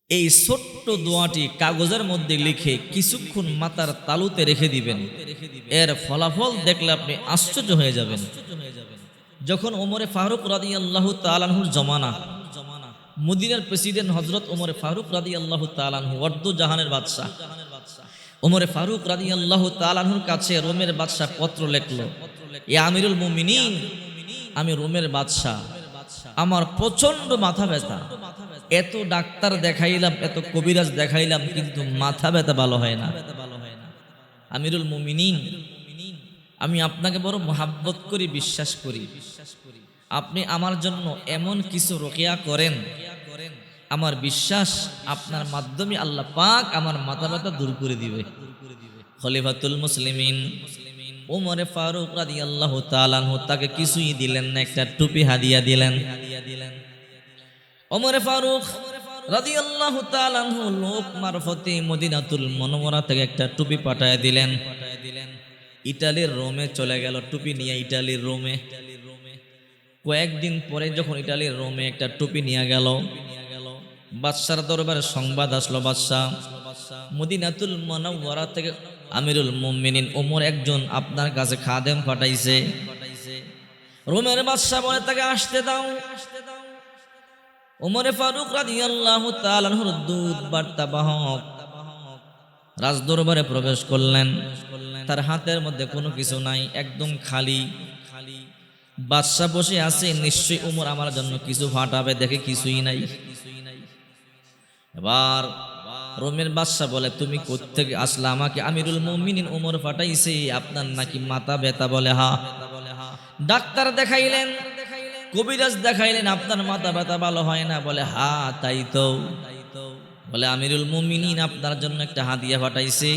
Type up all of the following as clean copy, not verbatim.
এই ছোট্ট দোয়াটি কাগজের মধ্যে লিখে কিছুক্ষণ মাথার তালুতে রেখে দিবেন। এর ফলাফল দেখলে আপনি আশ্চর্য হয়ে যাবেন। যখন ওমরে ফারুক রাদিয়াল্লাহু তাআলা আনহুর জমানা, মদিনার প্রেসিডেন্ট হযরত ওমরে ফারুক রাদিয়াল্লাহু তাআলা আনহু, অর্ধ জাহানের বাদশা ওমরে ফারুক রাদিয়াল্লাহু তাআলা আনহুর কাছে রোমের বাদশা পত্র লিখলো, ইয়া আমিরুল মুমিনিন, আমি রোমের বাদশা, আমার প্রচন্ড মাথা ব্যথা, এত ডাক্তার দেখাইলাম, এত কবিরাজ দেখাইলাম, কিন্তু মাথা ব্যথা ভালো হয় না। আমিরুল মুমিনিন, আমি আপনাকে বড় মহাব্বত করি, বিশ্বাস করি, আপনি আমার জন্য এমন কিছু রকিয়া করেন, আমার বিশ্বাস আপনার মাধ্যমে আল্লাহ পাক আমার মাথা ব্যথা দূর করে দিবে। খলিফাতুল মুসলিমিন ওমরে ফারুক রাদিয়াল্লাহু তাআলা আনহু তাকে কিছুই দিলেন না, একটা টুপি হাদিয়া দিলেন। ওমরে ফারুক রাদিয়াল্লাহু তাআলা আনহু লোক মারফতে মদিনাতুল মুনাওয়ারা থেকে একটা টুপি পাঠায় দিলেন। ইতালির রোমে চলে গেল টুপি নিয়ে, ইতালির রোমে। কয়েকদিন পরে যখন ইতালির রোমে একটা টুপি নিয়ে গেল, বাদশার দরবারে সংবাদ আসলো, বাদশাহ, মদিনাতুল মুনাওয়ারা থেকে আমিরুল মুমিনিন ওমর একজন আপনার কাছে খাদেম পাঠাইছে। রোমের বাদশা বলে তাকে আসতে দাও। ওমরে ফারুক রাদিয়াল্লাহু তাআলা আনহুর দূত বার্তা বাহক রাজদরবারে প্রবেশ করলেন। তার হাতের মধ্যে কোনো কিছু নাই, একদম খালি। বাদশা বসে আছে, নিশ্চয়ই ওমর আমার জন্য কিছু ফাটাবে, দেখে কিছুই নাই। এবার রোমের বাদশা বলে, তুমি কোত্থেকে আসলা? আমাকে আমিরুল মুমিনিন ওমর পাঠাইছে, আপনার নাকি মাথা ব্যথা। বলে হা। ডাক্তার দেখাইলেন, কবিরাজ দেখাইলেন, আপনার মাথা ব্যথা ভালো হয় না। বলে হা, তাই তো। বলে আমিরুল মুমিনিন আপনার জন্য একটা হাদিয়া পাঠাইছে,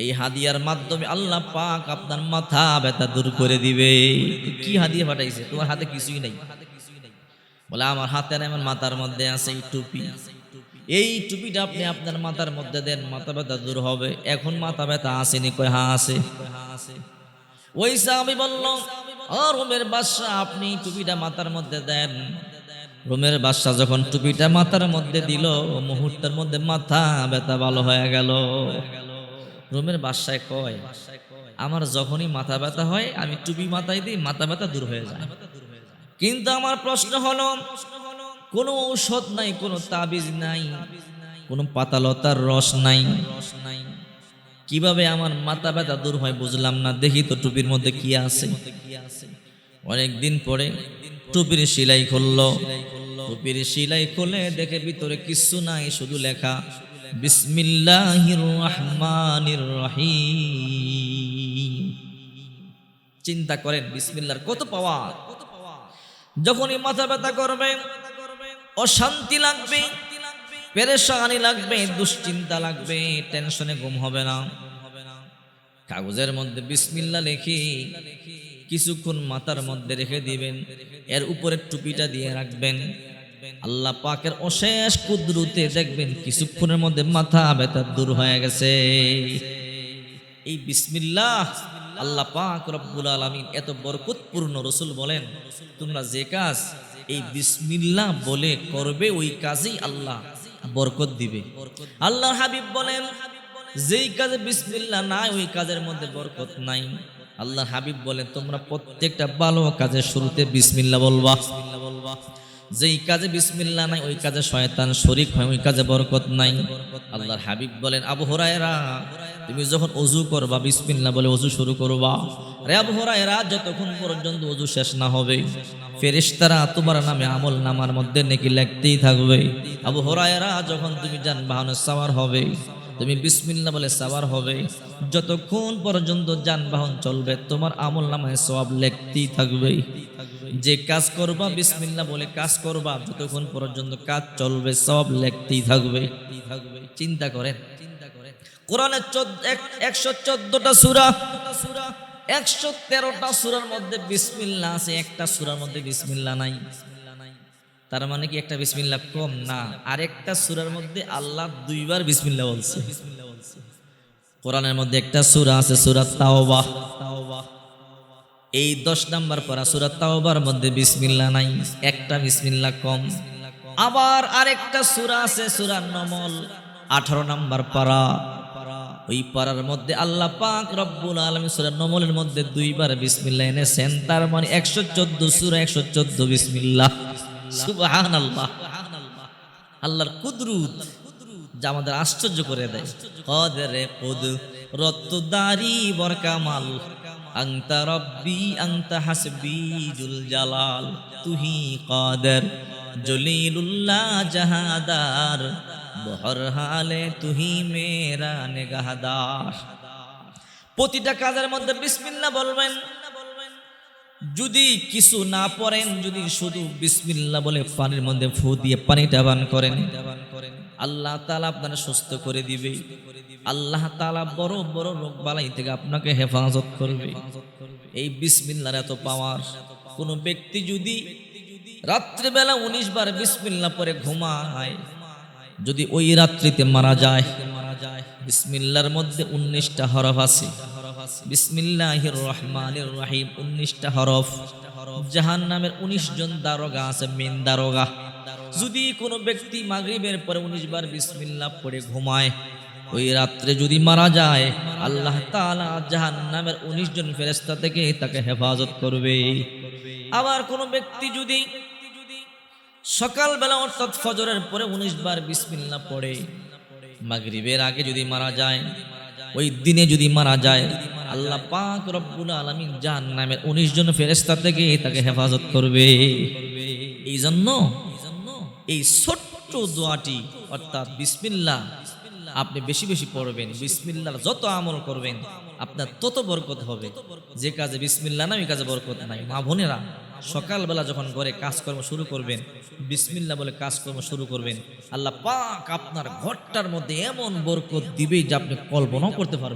এই হাদিয়ার মাধ্যমে আল্লাহ পাক আপনার মাথা ব্যথা দূর করে দিবে। কি হাদিয়া পাঠাইছে? তোমার হাতে কিছুই নাই। বলে আমার হাতে নাই, আমার মাথার মধ্যে আছে এই টুপি। এই টুপিটা আপনি আপনার মাথার মধ্যে দেন, মাথা ব্যথা দূর হবে। এখন মাথা ব্যথা আসেনি? কয় হ্যাঁ আছে। ওই সাহাবী বলল, ও রোমের বাদশা, আপনি টুপিটা মাথার মধ্যে দেন। রোমের বাদশা যখন টুপিটা মাথার মধ্যে দিল, মুহূর্তের মধ্যে মাথা ব্যথা ভালো হয়ে গেল। রোমের বাদশায় কয়, আমার যখনই মাথা ব্যথা হয় আমি টুপি মাথায় দিই, মাথা ব্যথা দূর হয়ে যায়। কিন্তু আমার প্রশ্ন হলো, কোনো ঔষধ নাই, কোনো তাবিজ নাই, কোনো পাতালতার রস নাই, কিভাবে আমার মাথা ব্যথা দূর হয় বুঝলাম না। দেখি তো টুপির মধ্যে কি আছে। অনেকদিন পরে টুপির সেলাই খুললো। টুপির সেলাই খুলে দেখে ভিতরে কিছু নাই, শুধু লেখা বিসমিল্লাহির রহমানির রহিম। চিন্তা করেন বিসমিল্লাহর কত পাওয়ার। যখনই মাথা ব্যথা করবে, অশান্তি লাগবে, পেরেশানি লাগবে, দুশ্চিন্তা লাগবে, টেনশনে ঘুম হবে না, কাগজের মধ্যে বিসমিল্লাহ লিখে কিছুক্ষণ মাথার মধ্যে রেখে দিবেন। এর উপরে টুপিটা দিয়ে রাখবেন। আল্লাহ পাকের অশেষ কুদরতে দেখবেন কিছুক্ষণের মধ্যে মাথা ব্যথা দূর হয়ে গেছে। এই বিসমিল্লাহ আল্লাহ পাক রব্বুল আলামিন এত বরকতপূর্ণ। রাসূল বলেন, তোমরা যে কাজ এই বিসমিল্লাহ বলে করবে, ওই কাজেই আল্লাহ বরকত দিবে। আল্লাহর হাবিব বলেন, যেই কাজে বিসমিল্লাহ নাই, ওই কাজের মধ্যে বরকত নাই। আল্লাহর হাবিব বলেন, তোমরা প্রত্যেকটা ভালো কাজের শুরুতে বিসমিল্লাহ বলবা। যেই কাজে বিসমিল্লাহ নাই, ওই কাজে শয়তান শরীক হয়, ওই কাজে বরকত নাই। আল্লাহর হাবিব বলেন, আবু হুরায়রা, তুমি যখন ওযু করবা বিসমিল্লাহ বলে ওযু শুরু করবা। রে আবু হুরায়রা, যতক্ষণ পর্যন্ত ওযু শেষ না হবে, ফেরেশতারা তোমার নামে আমল নামার মধ্যে নেকি লিখতেই থাকবে। আবু হুরায়রা, যখন তুমি যানবাহনে সাওয়ার হবে, তুমি বিসমিল্লাহ বলে সাওয়ার হবে, যতক্ষণ পর্যন্ত যানবাহন চলবে তোমার আমল নামায় সওয়াব লিখতেই থাকবে। যে কাজ করবা বিসমিল্লাহ বলে কাজ করবা, যতক্ষণ পর্যন্ত কাজ চলবে সওয়াব লিখতেই থাকবে। চিন্তা করেন, কোরআনের 114টা সূরা, 113টা সূরার মধ্যে বিসমিল্লাহ আছে, একটা সূরার মধ্যে বিসমিল্লাহ নাই। তার মানে কি একটা বিসমিল্লাহ কম? না, আরেকটা সূরার মধ্যে আল্লাহ দুইবার বিসমিল্লাহ বলছে। কোরআনের মধ্যে একটা সূরা আছে, সূরা তাওবা। এই 10 নম্বর পারা সূরা তাওবার মধ্যে বিসমিল্লাহ নাই, একটা বিসমিল্লাহ কম। আবার আরেকটা সূরা আছে সূরা নমল 18 নম্বর পারা। ওই পারার মধ্যে আল্লাহ পাক রব্বুল আলামিন সূরা নমলের মধ্যে দুইবার বিসমিল্লাহ এনেছেন, তার মানে 114 সূরা 114 বিসমিল্লাহ। সুবহানাল্লাহ। আল্লাহর কুদরত যা আমাদের আশ্চর্য করে দেয়। কদরে কুদরতদারি বরকামাল, আনতা রব্বি আনতা হাসবি জুল জালাল, তুহি কাদের জলিলুল্লাহ জাহাদার, বহর হালে তুহি মেরা নেগাহদার। প্রতিটা কাজের মধ্যে বিসমিল্লাহ বলবেন। যদি কিছু না পড়েন, যদি শুধু বিসমিল্লাহ বলে পানির মধ্যে ফু দিয়ে পানিটা পান করেন, আল্লাহ তাআলা আপনাকে সুস্থ করে দিবে। আল্লাহ তাআলা বড় বড় রোগ বালাই থেকে আপনাকে হেফাজত করবে। এই বিসমিল্লাহর এত পাওয়ার। কোন ব্যক্তি যদি রাত্রিবেলা 19 বার বিসমিল্লাহ পড়ে ঘুমায়, যদি ওই রাত্রিতে মারা যায়, বিসমিল্লাহর মধ্যে 19টা হরফ আছে। বিসমিল্লাহির রহমানির রহিম 19টা হরফ। জাহান্নামের 19 জন দারোগা আছে, মেন দারোগা। যদি কোনো ব্যক্তি মাগরিবের পরে 19 বার বিসমিল্লাহ পড়ে ঘুমায়, ওই রাত্রে যদি মারা যায়, আল্লাহ তাআলা জাহান্নামের 19 জন ফেরেশতা থেকে তাকে হেফাজত করবে। আবার কোনো ব্যক্তি যদি সকালবেলা অর্থাৎ ফজরের পরে 19 বার বিসমিল্লাহ পড়ে, মাগরিবের আগে যদি মারা যায়, ওই দিনে যদি মারা যায়, আল্লাহ পাক রব্বুল আলামিন জাহান্নামের 19 জন ফেরেশতা থেকে তাকে হেফাজত করবে। এই জন্য এই ছোট্ট দোয়াটি অর্থাৎ বিসমিল্লাহ আপনি বেশি বেশি পড়বেন। বিসমিল্লাহর যত আমল করবেন আপনার তত বরকত হবে। যে কাজে বিসমিল্লাহ না, ওই কাজে বরকত নাই। মা বোনেরা, সকালবেলা যখন ঘরে কাজকর্ম শুরু করবেন, বিসমিল্লাহ বলে কাজকর্ম শুরু করবেন, আল্লাহ পাক আপনার ঘরটার মধ্যে এমন বরকত দিবে যে আপনি কল্পনাও করতে পারবেন।